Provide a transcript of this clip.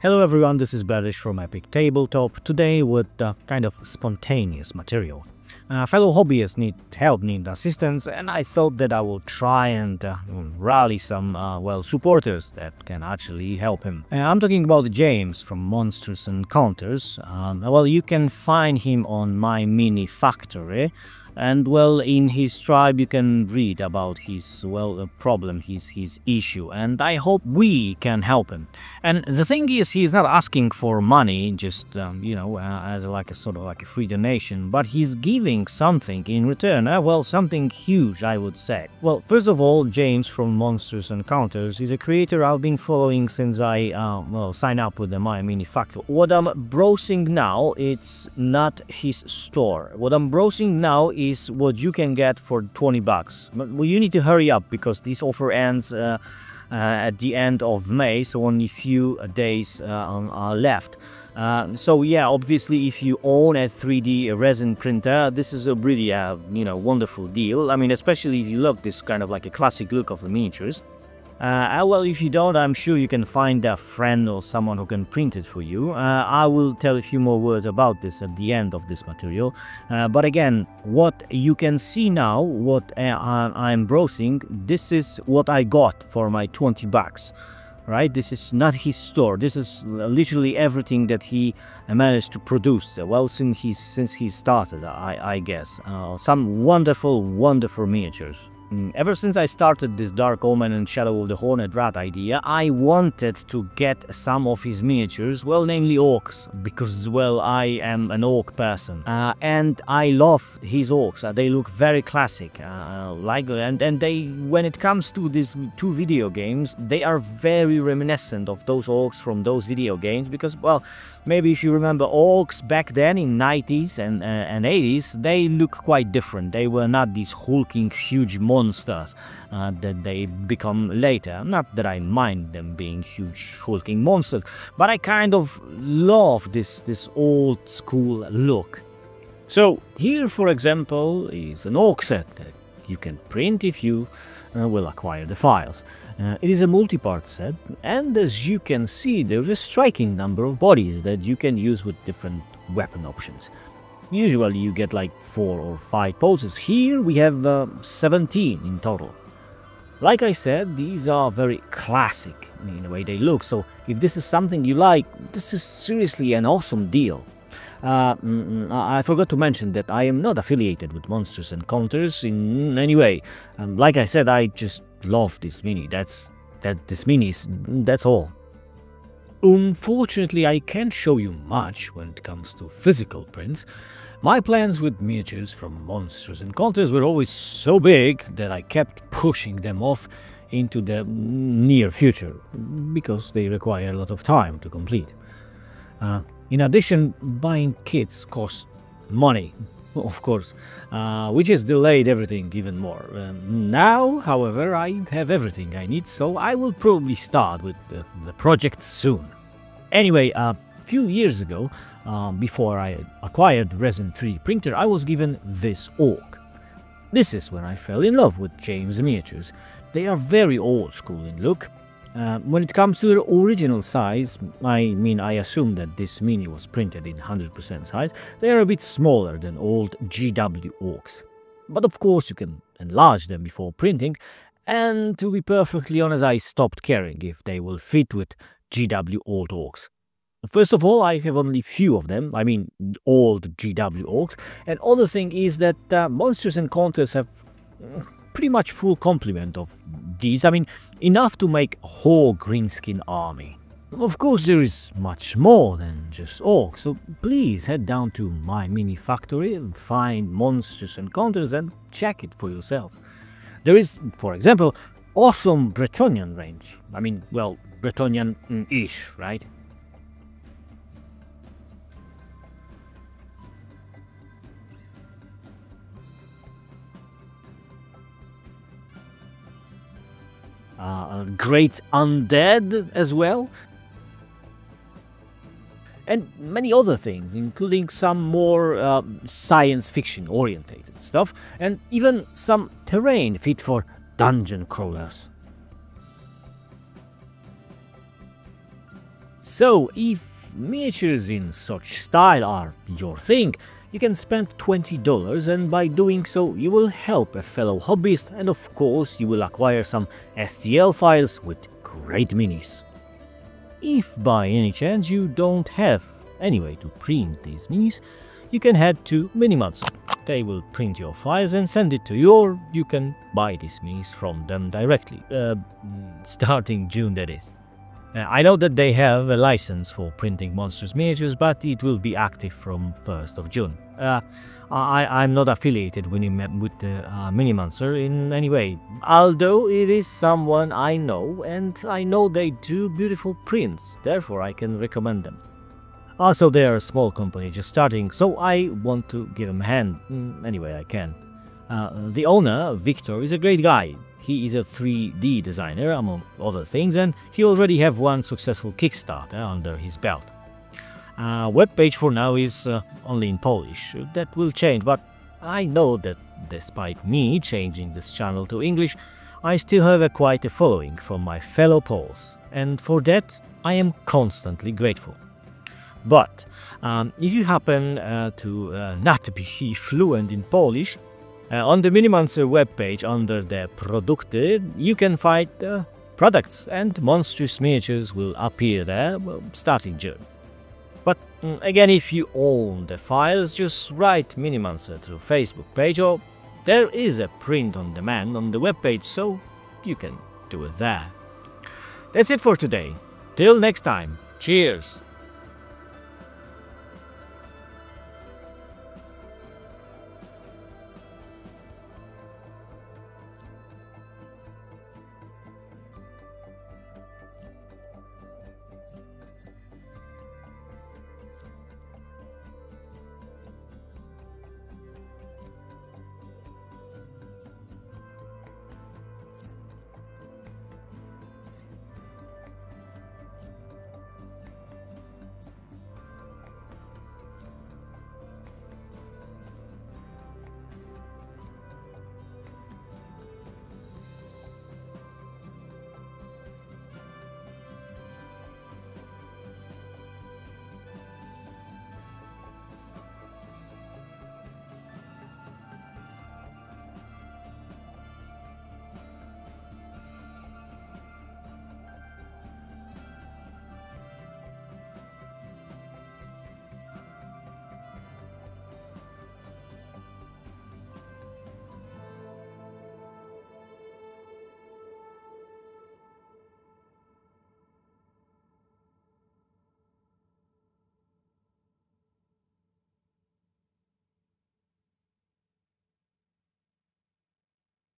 Hello everyone, this is Barish from Epic Tabletop, today with kind of spontaneous material. Fellow hobbyists need help, need assistance, and I thought that I will try and rally some, supporters that can actually help him. I'm talking about James from Monstrous Encounters. You can find him on my mini factory. And in his tribe you can read about his problem, his issue, and I hope we can help him. And the thing is, he's not asking for money, just as a sort of a free donation, but he's giving something in return. Something huge, I would say. Well, first of all, James from Monstrous Encounters is a creator I've been following since I signed up with the My Mini Factory. What I'm browsing now, it's not his store. What I'm browsing now is what you can get for 20 bucks. Well, you need to hurry up because this offer ends at the end of May, so only a few days are left. Obviously, if you own a 3D resin printer, this is a really wonderful deal. I mean, especially if you look this kind of like a classic look of the miniatures. If you don't, I'm sure you can find a friend or someone who can print it for you. I will tell a few more words about this at the end of this material. But again, what you can see now, what I'm browsing, this is what I got for my 20 bucks. Right? This is not his store. This is literally everything that he managed to produce. Since he started, I guess. Some wonderful miniatures. Ever since I started this Dark Omen and Shadow of the Horned Rat idea, I wanted to get some of his miniatures, namely orcs, because, I am an orc person. And I love his orcs. They look very classic. And they, when it comes to these two video games, they are very reminiscent of those orcs from those video games, because, maybe if you remember orcs back then in 90s and 80s, they look quite different. They were not these hulking huge monsters that they become later. Not that I mind them being huge hulking monsters, but I kind of love this old school look. So here, for example, is an orc set that you can print if you will acquire the files. It is a multi-part set, and as you can see, there's a striking number of bodies that you can use with different weapon options. Usually you get like 4 or 5 poses. Here we have 17 in total. Like I said, these are very classic in the way they look, so if this is something you like, this is seriously an awesome deal. I forgot to mention that I am not affiliated with Monstrous Encounters in any way. Like I said, I just love this mini. That's all. Unfortunately, I can't show you much when it comes to physical prints. My plans with miniatures from Monstrous Encounters were always so big that I kept pushing them off into the near future, because they require a lot of time to complete. In addition, buying kits cost money, of course, which has delayed everything even more. Now, however, I have everything I need, so I will probably start with the project soon. Anyway, a few years ago, before I acquired the Resin 3D printer, I was given this orc. This is when I fell in love with James miniatures. They are very old school in look. When it comes to their original size, I assume that this mini was printed in 100% size, they are a bit smaller than old GW orcs. But of course you can enlarge them before printing, and to be perfectly honest, I stopped caring if they will fit with GW old orcs. First of all, I have only few of them, old GW orcs, and other thing is that Monstrous Encounters have pretty much full complement of these, enough to make a whole greenskin army. Of course, there is much more than just orcs, so please head down to my mini factory and find Monstrous Encounters and check it for yourself. There is, for example, awesome Bretonnian range. Bretonnian-ish, right? Great undead as well, and many other things, including some more science fiction orientated stuff, and even some terrain fit for dungeon crawlers. So, if miniatures in such style are your thing, you can spend $20, and by doing so you will help a fellow hobbyist, and of course you will acquire some STL files with great minis. If by any chance you don't have any way to print these minis, you can head to Minimonster. They will print your files and send it to you, or you can buy these minis from them directly, starting June that is. I know that they have a license for printing Monstrous miniatures, but it will be active from 1st of June. I'm not affiliated with Minimonster in any way, although it is someone I know, and I know they do beautiful prints, therefore I can recommend them. Also, they are a small company just starting, so I want to give them a hand any way I can. The owner, Victor, is a great guy. He is a 3D designer, among other things, and he already have one successful Kickstarter under his belt. Webpage for now is only in Polish. That will change, but I know that despite me changing this channel to English, I still have quite a following from my fellow Poles, and for that I am constantly grateful. But if you happen to not be fluent in Polish, on the Minimonster webpage under the Produkty, you can find products, and Monstrous miniatures will appear there starting June. But again, if you own the files, just write Minimonster through Facebook page, or there is a print on demand on the webpage, so you can do it there. That's it for today. Till next time, cheers!